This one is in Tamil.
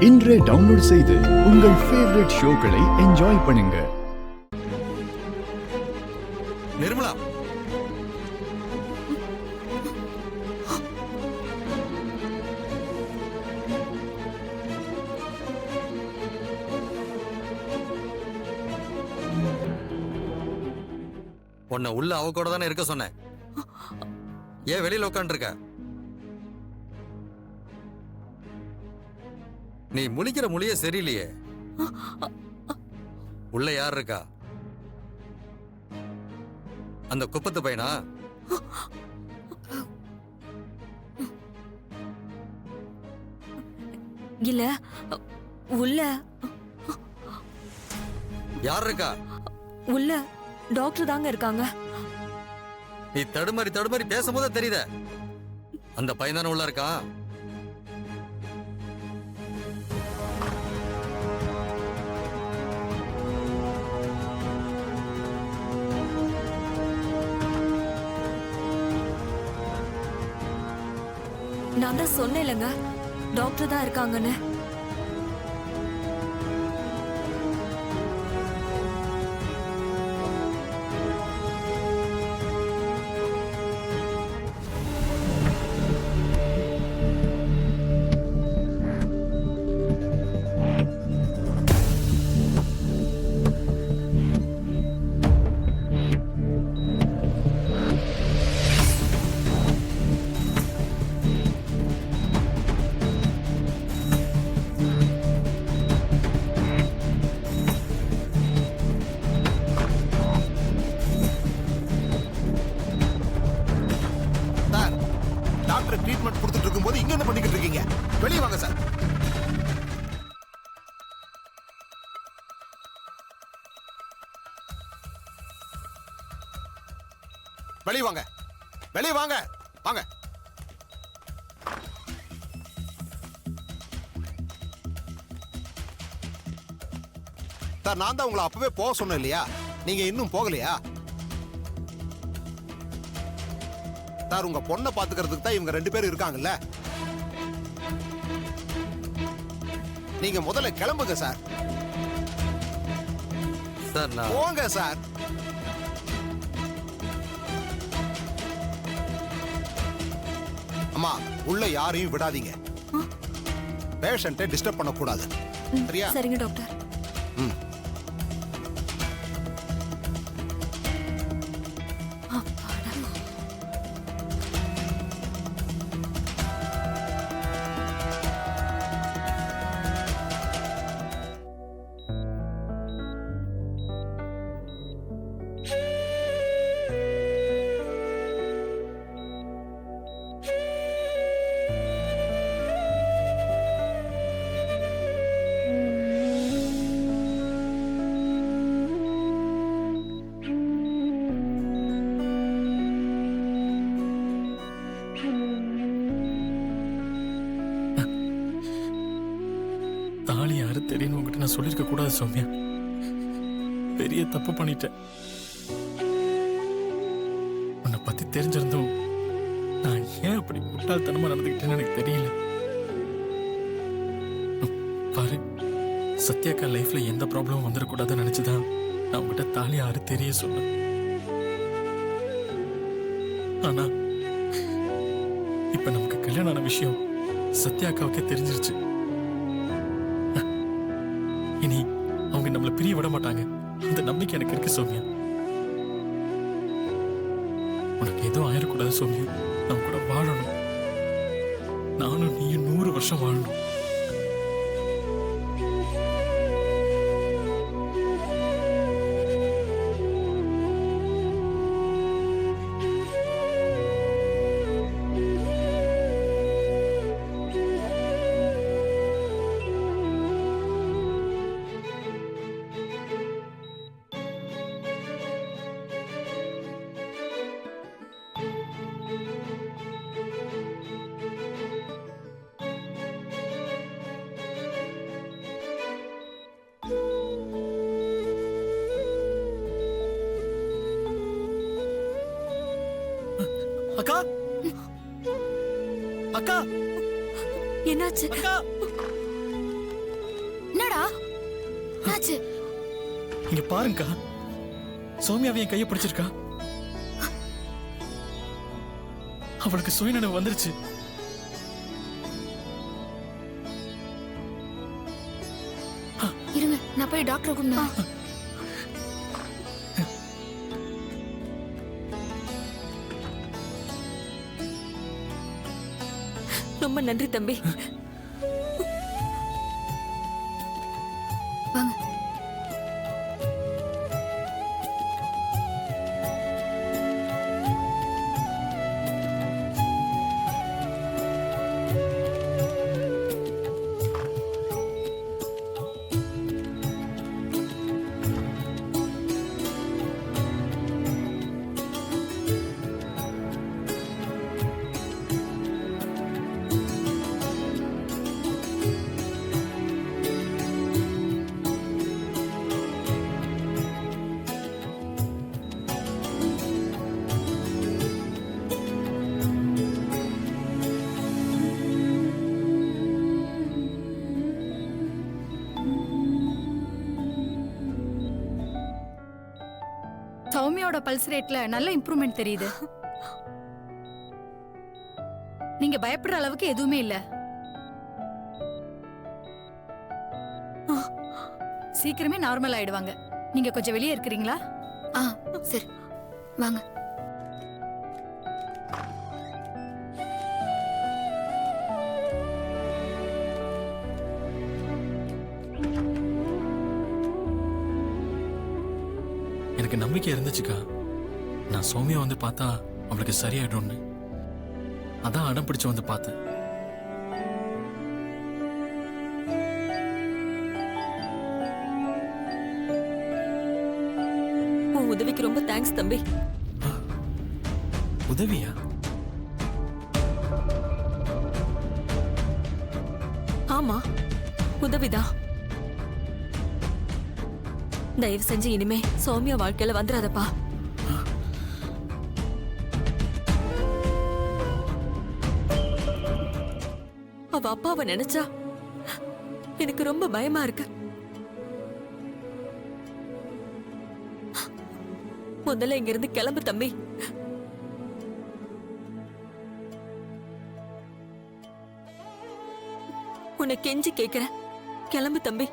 இன்றே டவுன்லோட் செய்து உங்கள் ஃபேவரட் ஷோக்களை என்ஜாய் பண்ணுங்க. நிர்மலா, உன்னை உள்ள அவ கூட தானே இருக்க சொன்னேன். ஏன் வெளியில உட்காந்து இருக்க? நீ முழிக்கிற மொழியே சரியில்லையே. உள்ள யார் இருக்கா? அந்த குப்பத்து பையனா? இல்ல, உள்ள யார் இருக்கா? உள்ள டாக்டர் தாங்க இருக்காங்க. நீ தடுமாறி தடுமாறி பேசும்போது தெரியுத அந்த பையன் தானே உள்ள இருக்கான். நான் தான் சொன்னேன் இல்லைங்க, டாக்டர் தான் இருக்காங்கன்னு. ட்ரீட்மெண்ட் கொடுத்துட்டு இருக்கும்போது இங்க என்ன பண்ணிக்கிட்டு இருக்கீங்க? வெளியே வாங்க சார். வெளியே வாங்க, வெளியே வாங்க, வாங்க. சார், நான் தான் உங்களை அப்பவே போக சொன்னேன் இல்லையா? நீங்க இன்னும் போகலையா? சார், உங்க பொண்ணை பாத்துக்கிறதுக்கு தான் இவங்க 2 பேரும் இருக்காங்கல்ல. நீங்க முதல்ல கிளம்புங்க சார். சார், போங்க சார். அம்மா, உள்ள யாரையும் விடாதீங்க. பேஷண்ட்டை டிஸ்டர்ப் பண்ணக்கூடாது. சரியா? சரிங்க டாக்டர். ம். தாலி யாரு தெரியும் உங்ககிட்ட நான் சொல்லிருக்க கூடாது சௌமியா. பெரிய தப்பு பண்ணிட்டேன். உன்னை பத்தி தெரிஞ்சிருந்தும் நான் ஏன் அப்படி முட்டாள்தனமா நடந்துக்கிட்டேன்னு எனக்கு தெரியல. பாரு, சத்யாக்கா லைஃப்ல எந்த ப்ராப்ளமும் வந்துடக்கூடாதுன்னு நினைச்சுதான் நான் உங்ககிட்ட தாலி யாரு தெரிய சொன்னேன். ஆனா இப்ப நமக்கு கல்யாணம் ஆன விஷயம் சத்யாக்காவுக்கே தெரிஞ்சிருச்சு. இனி அவங்க நம்மளை பிரிய விட மாட்டாங்க. அந்த நம்பிக்கை எனக்கு இருக்கு சௌமியா. உனக்கு எதுவும் ஆயிடக்கூடாது சௌமியா. நம்ம கூட வாழணும். நானும் நீயும் 100 வருஷம் வாழணும். அக்கா, அக்கா, என்னாச்சு? அக்கா, என்னாச்சு? இங்க பாருங்கக்கா, சௌமியாவை என் கையை பிடிச்சிருக்கா. அவளுக்கு சுயநினைவு வந்துருச்சு. இருங்க, நான் போய் டாக்டரை கூப்பிடுறேன். ரொம்ப நன்றி தம்பி. வாங்க. சௌமியோட பல்ஸ் ரேட்ல நல்ல இம்ப்ரூவ்மெண்ட் தெரியுது. நீங்க பயப்படுற அளவுக்கு எதுவுமே இல்ல. சீக்கிரமே நார்மல் ஆயிடுவாங்க. நீங்க கொஞ்சம் வெளியே இருக்கிறீங்களா? சரி, வாங்க. எனக்கு நம்பிக்கை இருந்துச்சுக்கா, நான் சௌமியா வந்து பார்த்தா அவளுக்கு சரியாயிடும்னு. அதான் அடம் பிடிச்சு வந்து பார்த்தேன். உன் உதவிக்கு ரொம்ப தேங்க்ஸ் தம்பி. உதவியா? ஆமா, உதவிதான். தயவு செஞ்சு இனிமே சௌமியா வாழ்க்கையில வந்துடாதப்பா. அவ அப்பாவை நினைச்சா எனக்கு ரொம்ப பயமா இருக்கு. முதல்ல இங்க இருந்து கிளம்பு தம்பி. உன்னை கெஞ்சி கேக்குறேன், கிளம்பு தம்பி.